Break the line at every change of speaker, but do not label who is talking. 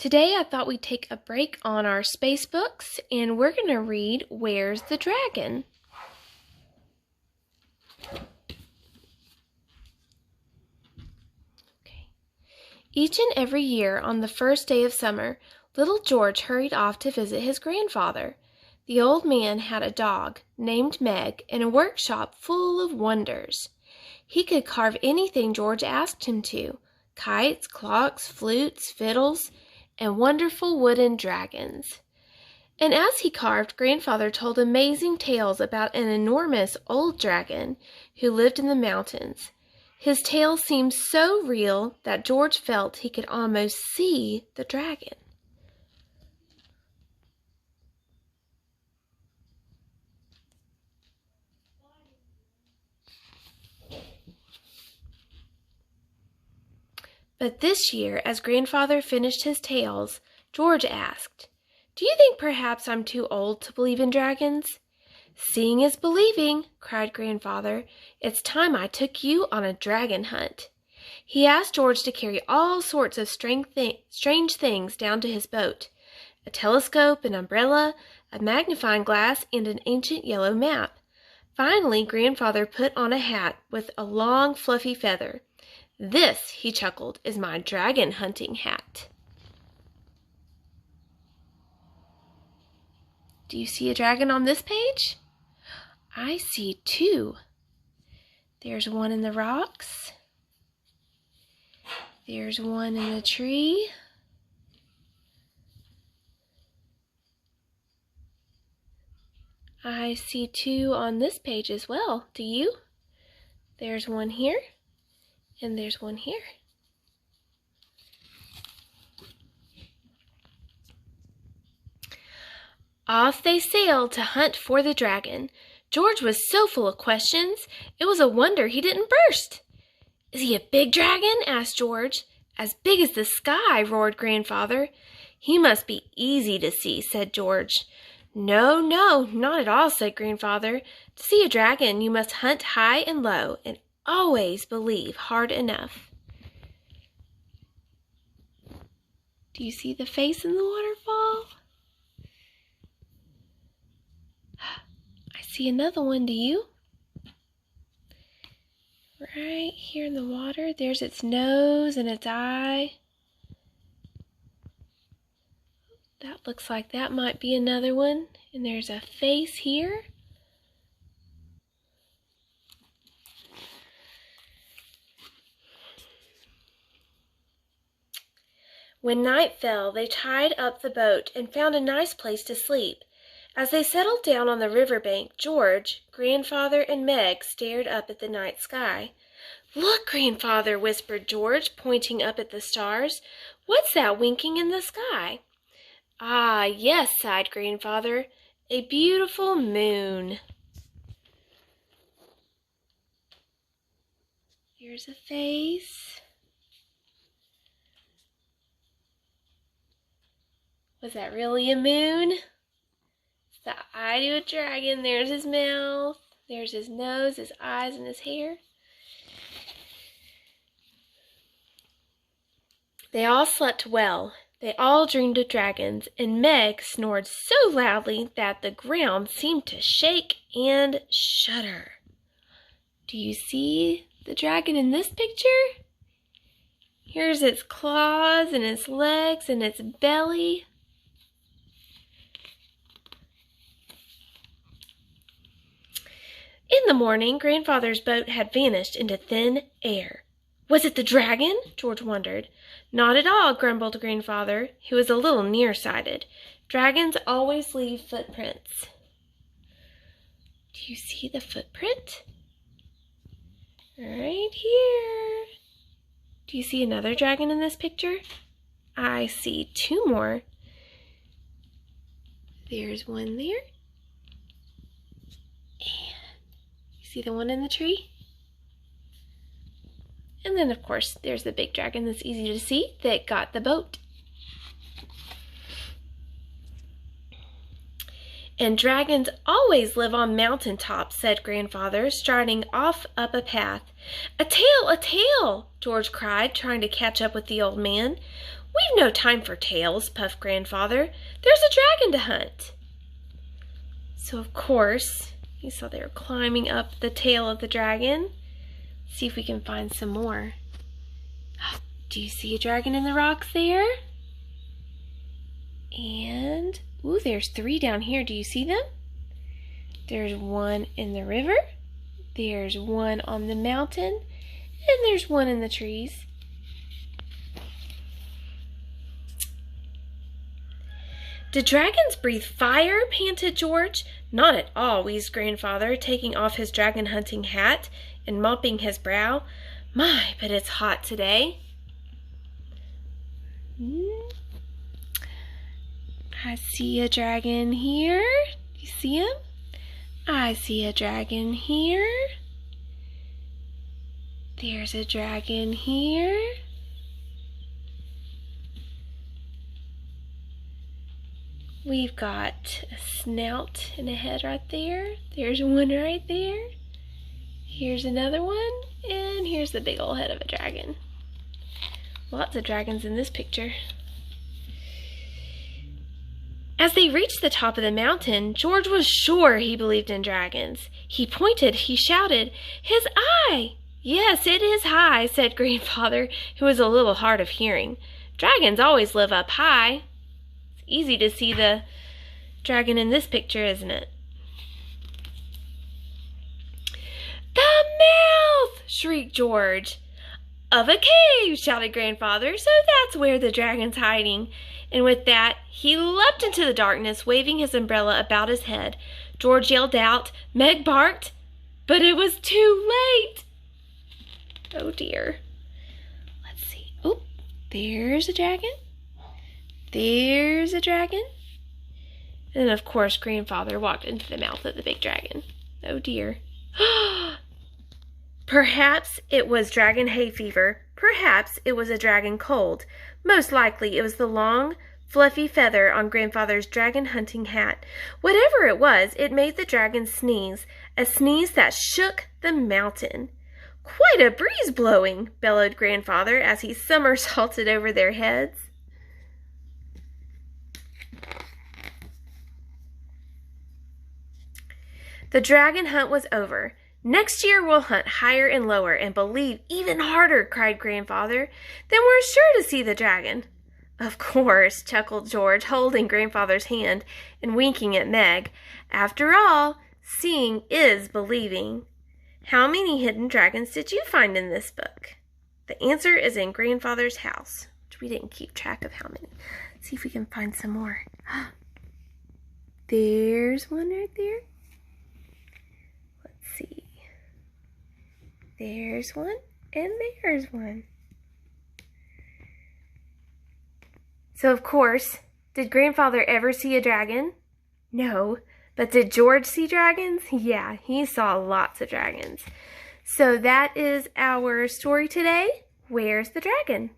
Today I thought we'd take a break on our space books and we're going to read Where's the Dragon? Okay. Each and every year on the first day of summer, little George hurried off to visit his grandfather. The old man had a dog named Meg and a workshop full of wonders. He could carve anything George asked him to: kites, clocks, flutes, fiddles, and wonderful wooden dragons. And as he carved, Grandfather told amazing tales about an enormous old dragon who lived in the mountains. His tales seemed so real that George felt he could almost see the dragon. But this year, as Grandfather finished his tales, George asked, "Do you think perhaps I'm too old to believe in dragons?" "Seeing is believing," cried Grandfather. "It's time I took you on a dragon hunt." He asked George to carry all sorts of strange things down to his boat: a telescope, an umbrella, a magnifying glass, and an ancient yellow map. Finally, Grandfather put on a hat with a long, fluffy feather. "This," he chuckled, "is my dragon hunting hat." Do you see a dragon on this page? I see two. There's one in the rocks. There's one in the tree. I see two on this page as well. Do you? There's one here. And there's one here. Off they sailed to hunt for the dragon. George was so full of questions, it was a wonder he didn't burst. "Is he a big dragon?" asked George. "As big as the sky," roared Grandfather. "He must be easy to see," said George. "No, no, not at all," said Grandfather. "To see a dragon, you must hunt high and low, and always believe hard enough." Do you see the face in the waterfall? I see another one, do you? Right here in the water, there's its nose and its eye. That looks like that might be another one. And there's a face here. When night fell, they tied up the boat and found a nice place to sleep. As they settled down on the river bank, George, Grandfather, and Meg stared up at the night sky. "Look, Grandfather," whispered George, pointing up at the stars. "What's that winking in the sky?" "Ah, yes," sighed Grandfather, "a beautiful moon." Here's a face. Was that really a moon? It's the eye to a dragon. There's his mouth. There's his nose, his eyes, and his hair. They all slept well. They all dreamed of dragons, and Meg snored so loudly that the ground seemed to shake and shudder. Do you see the dragon in this picture? Here's its claws and its legs and its belly. In the morning, Grandfather's boat had vanished into thin air. Was it the dragon? George wondered. Not at all, grumbled Grandfather, who was a little nearsighted. Dragons always leave footprints. Do you see the footprint? Right here. Do you see another dragon in this picture? I see two more. There's one there. See the one in the tree? And then, of course, there's the big dragon that's easy to see that got the boat. "And dragons always live on mountain tops," said Grandfather, striding off up a path. "A tail, a tail!" George cried, trying to catch up with the old man. "We've no time for tales," puffed Grandfather. "There's a dragon to hunt." So, of course, you saw they were climbing up the tail of the dragon. See if we can find some more. Do you see a dragon in the rocks there? And, ooh, there's 3 down here. Do you see them? There's one in the river. There's one on the mountain. And there's one in the trees. "Do dragons breathe fire?" panted George. "Not at all," wheezed Grandfather, taking off his dragon hunting hat and mopping his brow. "My, but it's hot today." "I see a dragon here. You see him? I see a dragon here. There's a dragon here. We've got a snout and a head right there. There's one right there. Here's another one. And here's the big old head of a dragon. Lots of dragons in this picture." As they reached the top of the mountain, George was sure he believed in dragons. He pointed, he shouted, "His eye!" "Yes, it is high," said Grandfather, who was a little hard of hearing. "Dragons always live up high." It's easy to see the dragon in this picture, isn't it? "The mouth!" shrieked George. "Of a cave!" shouted Grandfather. "So that's where the dragon's hiding." And with that, he leapt into the darkness, waving his umbrella about his head. George yelled out. Meg barked, but it was too late. Oh dear. Let's see. Oh, there's a dragon. There's a dragon. And of course, Grandfather walked into the mouth of the big dragon. Oh dear. Perhaps it was dragon hay fever. Perhaps it was a dragon cold. Most likely it was the long, fluffy feather on Grandfather's dragon hunting hat. Whatever it was, it made the dragon sneeze, a sneeze that shook the mountain. "Quite a breeze blowing," bellowed Grandfather as he somersaulted over their heads. The dragon hunt was over. "Next year we'll hunt higher and lower and believe even harder," cried Grandfather. "Then we're sure to see the dragon." "Of course," chuckled George, holding Grandfather's hand and winking at Meg. "After all, seeing is believing." How many hidden dragons did you find in this book? The answer is in Grandfather's house, which we didn't keep track of how many. Let's see if we can find some more. There's one right there. Let's see. There's one, and there's one. So, of course, did Grandfather ever see a dragon? No. But did George see dragons? Yeah, he saw lots of dragons. So that is our story today. Where's the dragon?